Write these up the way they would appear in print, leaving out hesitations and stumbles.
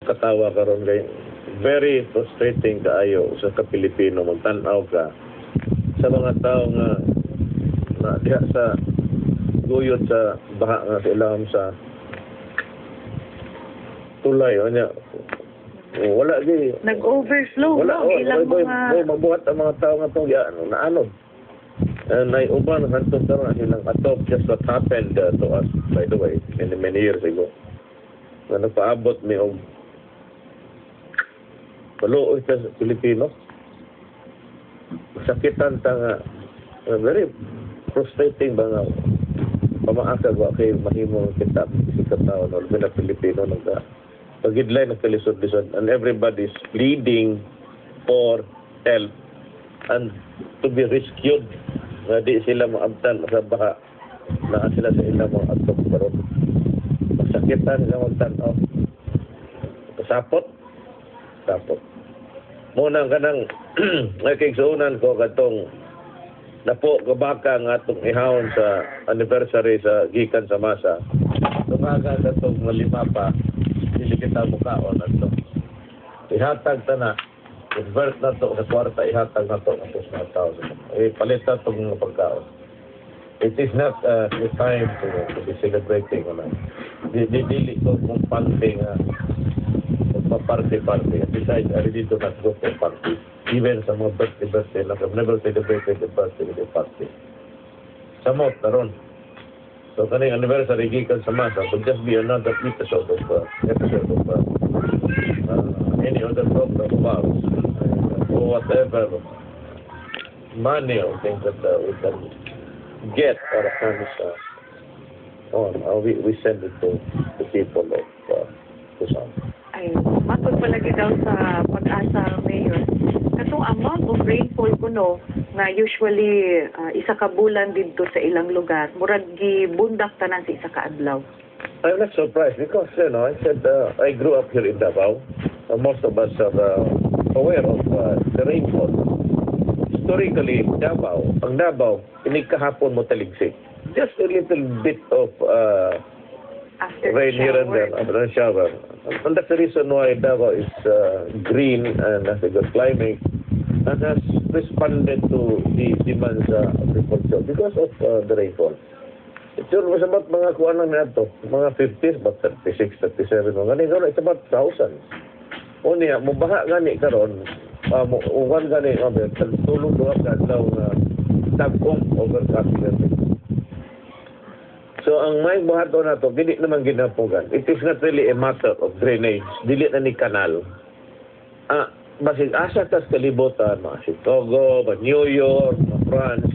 katawa karon kay very frustrating kaayo sa ka-Pilipino magtan-aw ka sa mga tao nga na diha sa guyod sa baha nga sa ilawom sa tulay o niya wala di nag-overflow wala no? Ilang mga mabuhat ang mga tao nga itong naanod na uban hantod karon silang atop just what happened to us by the way many years ago na nagpaabot mi og paluoy sa Pilipino sakitan ta nga very frustrating ba nga pamaakag wa kay mahimong kita sa tao no na Pilipino nagka pagidlay nagkalisod-lisod and everybody's pleading for help and to be rescued nga di sila maabtan sa baha na sila sa ilang mga atop karon masakitan nga magtan-aw sapot muna kanang nakiksuunan ko katong napo kabaka nga itong ihawon sa anniversary sa gikan sa masa tumaga na itong malima pa hindi kita mukaon at ito ihatag ta na convert na ito sa kwarta ihatag na ito ng mga tao palitan itong mga pagkaon it is not the time to be celebrating dili ko kung panting party. Besides, I really do not go for party. Even sa mga birthday, like I've never celebrated the birthday with a party. Samot, naron. So, kaning anniversary, gikan sa masa, would just be another episode of any other program of ours. Or whatever money or things that we can get or comes on. We send it to the people of Quezon. ay matod palagi daw sa Pag-asa Mayor. Katong amount of rainfall kuno nga usually isa ka bulan didto sa ilang lugar, murag gibundak tanan sa isa ka adlaw. I'm not surprised because I said I grew up here in Davao. Most of us are aware of the rainfall. Historically, ang Davao, kahapon mo taligsik. Just a little bit of After rain here and there, after the shower. And that's the reason why Davao is green and has a good climate and has responded to the demands of agriculture because of the rainfall. It's always about mga kuwan lang na ito, mga 50s, about 36, 37, mga gani, it's about thousands. O niya, mubaha gani karon, uwan gani, tulong doon ka daw na tag-ong overcast. So, ang may buhato na ito, dili naman ginapugan. It is not really a matter of drainage. Dili na ni kanal. Basig asa tas kalibutan, mga Chicago, mga New York, mga France,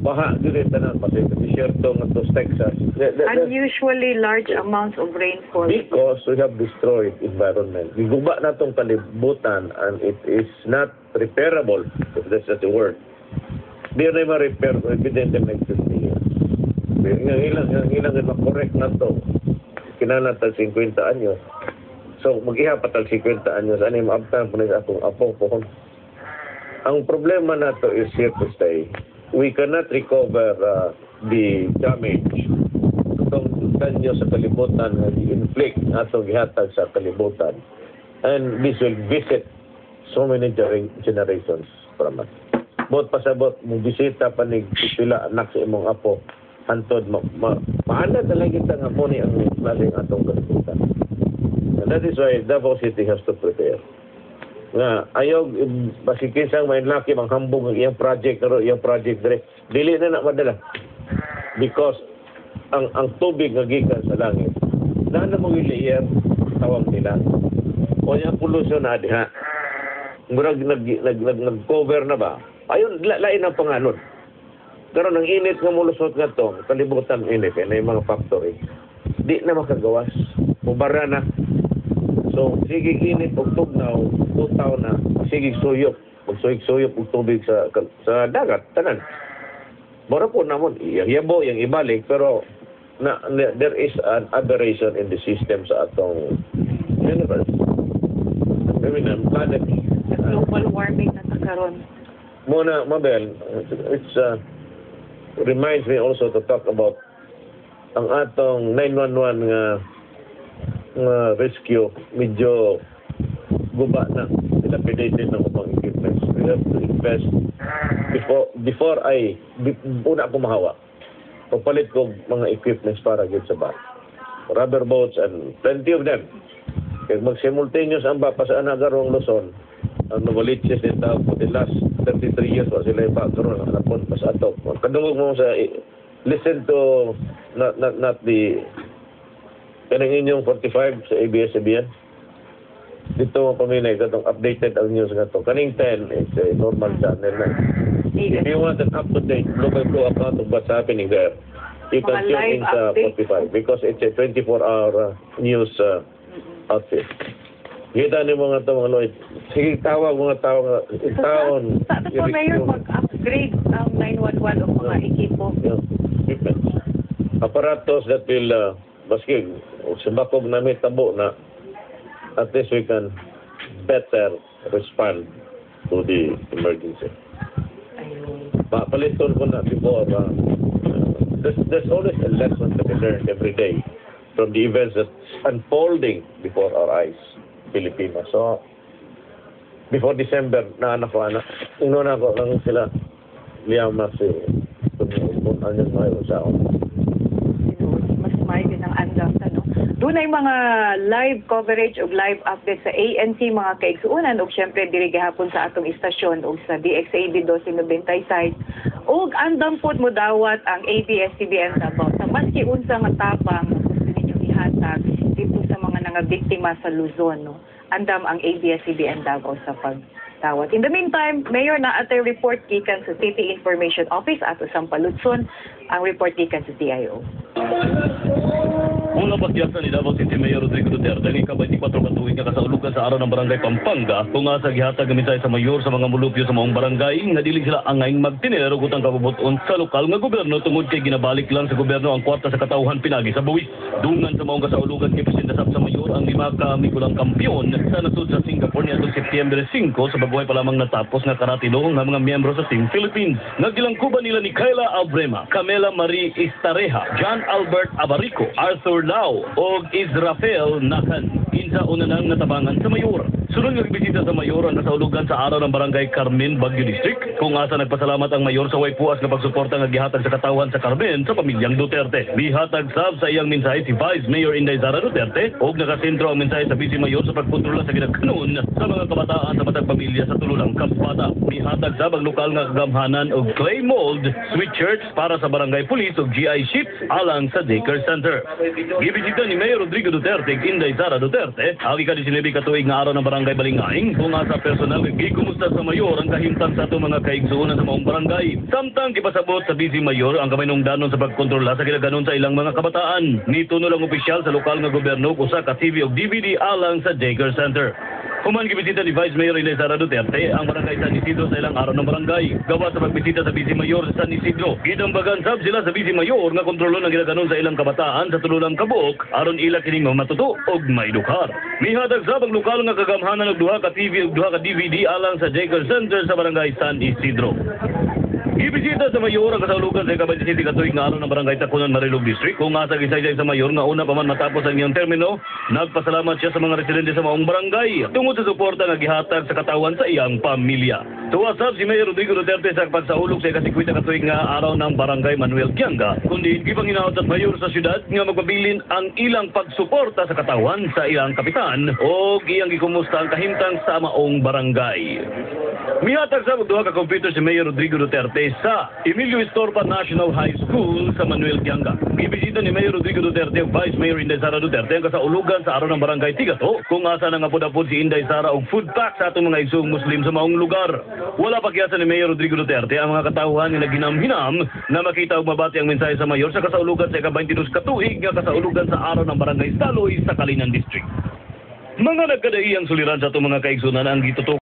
baha, dili tanan, basig desierto nga to Texas. Unusually large amounts of rainfall. Because we have destroyed environment. Giguba na itong kalibutan and it is not repairable, if that's the word. Di na ma-repair, evident na next 50 years. Ang ilang correct na to kinanatag 50 anyos so mag-ihapatag 50 anyos ano yung maabtan po na akong apo po ang problema na to is here to stay we cannot recover the damage itong danyo sa kalibutan na i-inflict atong gihatag sa kalibutan and this will visit so many generations from us bot pasabot mo bisita panig pila anak sa imong apo hantod maanda talaga kita nga po ni ang klaseng atong kalibutan. And that is why Davao City has to prepare. Nga, ayaw, basikin may laki, manghambong ang iyang project, dire. Dili na madala. Because, ang tubig nga gikan sa langit, na mong ilayer, tawag nila. O yung pollution na diha. Murag nag-cover na ba? Ayun, lain ang panganod. Pero nang init nga mulusot nga to, kalibutan init, na yung mga factory, di na makagawas. Mubara na. So, sige init og tugnaw, tutaw na, sige suyop. Magsuyop og tubig sa dagat, tanan. Mura po namon, yabo, yung ibalik, pero there is an aberration in the system sa atong universe. I mean, planet. Global warming na karon. Muna, Mabel, it's reminds me also to talk about ang atong 911 nga rescue, medyo guba na, dilapidated na mga equipment. We have to invest una ako mahawa. Papalit ko mga equipments para get sa bar. Rubber boats and plenty of them. Kaya mag-simultaneous ang papasaan na garong Luzon, ang nawaliches din tao for the last 33 years wa sila yung pagkaroon ng hapon pa sa ato. Kadungog mo sa listen to not the kanang inyong 45 sa ABS-CBN. Dito mo paminay katong updated ang news nga to. Kaning 10 is a normal channel na. If you want an up-to-date blow-by-blow account of what's happening there, you can Mga tune live in sa updates. 45 because it's a 24-hour news outfit. Kita ni mga tao mga Lloyd. Sige, tawag mga tao nga. Taon. Sa ato po, Mayor, mag-upgrade ang 911 o mga ekipo. Equipment. Apparatus that will, maski, sabakog na may tabo na, at least we can better respond to the emergency. Ayun. Paliton ko na before, there's always a lesson to be learned every day from the events that's unfolding before our eyes, Pilipinas. So, before December, anak ko, inuna ko lang sila, liyamak si, kung ano yung mga usaon. Mas may din ang andam no. Doon ay mga live coverage o live update sa ANC mga kaigsuunan o syempre diri gihapon sa atong istasyon o sa DXAB 1296 ug andam pod mo dawat ang ABS-CBN Davao sa maski unsa nga tabang gusto ninyo ihatag dito sa mga biktima sa Luzon no. Andam ang ABS-CBN Davao sa pagdawat. In the meantime, Mayor, na atay report gikan sa City Information Office ato sa Palutson, ang report gikan sa CIO. Una pagyasa ni Davao City Mayor Rodrigo Duterte ang ika-24 katuig nga kasaulugan sa araw ng barangay Pampanga kung asa gihatag ang mensahe sa mayor sa mga mulupyo sa maong barangay nga dili sila angayng magtinero kutang kabubuton sa lokal nga gobyerno tungod kay ginabalik lang sa gobyerno ang kwarta sa katawhan pinagi sa buwis. Dungan sa maong kasaulugan kay Presidente Sab sa mayor ang 5 ka mikulang kampiyon sa nasud sa Singapore niadtong September 5 sa baguhay pa lamang natapos nga karatido nga mga miyembro sa Team Philippines. Nagilangkuban nila ni Kayla Albrema, Camela Marie Istareha, John Albert Abarico, Arthur Lau o Israfel Nakan. Kinsa una nang natabangan sa mayor. Sunod nga bisita sa mayor ang kasaulugan sa araw ng barangay Carmen, Baguio District. Kung asa nagpasalamat ang mayor sa way puas nga pagsuporta nga gihatag sa katawan sa Carmen sa pamilyang Duterte. Bihatag sab sa iyang mensahe si Vice Mayor Inday Sara Duterte ug nakasentro ang mensahe sa Vice Mayor sa pagkontrola sa ginagkanon sa mga kabataan sa matag pamilya sa tululang kampata. Bihatag sab ang lokal nga kagamhanan og clay mold, sweet church para sa barangay police ug GI sheets alang sa daycare center. Gibisita ni Mayor Rodrigo Duterte ug Inday Sara Duterte ang ika-19 katuig nga araw ng barangay Balingaing kung asa personal gikumusta sa mayor ang kahimtang sa ato mga kaigsuonan sa maong barangay. Samtang gipasabot sa Vice Mayor ang kaminungdanon sa pagkontrola sa ginaganon sa ilang mga kabataan. Nito lang opisyal sa lokal nga gobyerno usa ka TV ug DVD alang sa daycare center. Human gibisita ni Vice Mayor Inday Sara Duterte ang barangay San Isidro sa ilang araw ng barangay. Gawa sa pagbisita sa Vice Mayor sa San Isidro, gidambagan sab sila sa Vice Mayor nga kontrolon ang ginaganon sa ilang kabataan sa tululang kabuok aron ila kining matuto og maedukar. Mihatag sab ang lokal nga kagamhanan og duha ka TV ug duha ka DVD alang sa daycare center sa barangay San Isidro. Gibisita sa mayor ang kasaulugan sa ika-27 katuig nga araw ng barangay Tacunan, Marilog District. Kung asa gisaysay sa mayor nga una pa man matapos ang iyang termino, nagpasalamat siya sa mga residente sa maong barangay tungod sa suporta nga gihatag sa katawan sa iyang pamilya. Tuwasab si Mayor Rodrigo Duterte sa pagsaulog sa ika-50 katuig nga araw ng barangay Manuel Kianga, kundi gipanginaot sa mayor sa syudad nga magpabilin ang ilang pagsuporta sa katawan sa iyang kapitan o iyang gikumusta ang kahimtang sa maong barangay. Mihatag sa duha ka computer si Mayor Rodrigo Duterte sa Emilio Estorpa National High School sa Manuel Kianga. Gibisita ni Mayor Rodrigo Duterte ug Vice Mayor Inday Sara Duterte ang kasaulugan sa araw ng barangay Tigato kung asa nang apod-apod si Inday Sara og food pack sa atong mga igsoong Muslim sa maong lugar. Wala pa kiyasa ni Mayor Rodrigo Duterte ang mga katawhan nga naginam-hinam na makita og mabati ang mensahe sa mayor sa kasaulugan sa ika-22 katuig nga kasaulugan sa araw ng barangay Saloy sa Kalinan District. Mga nagkadaiyang suliran sa atong mga kaigsunan ang gitutok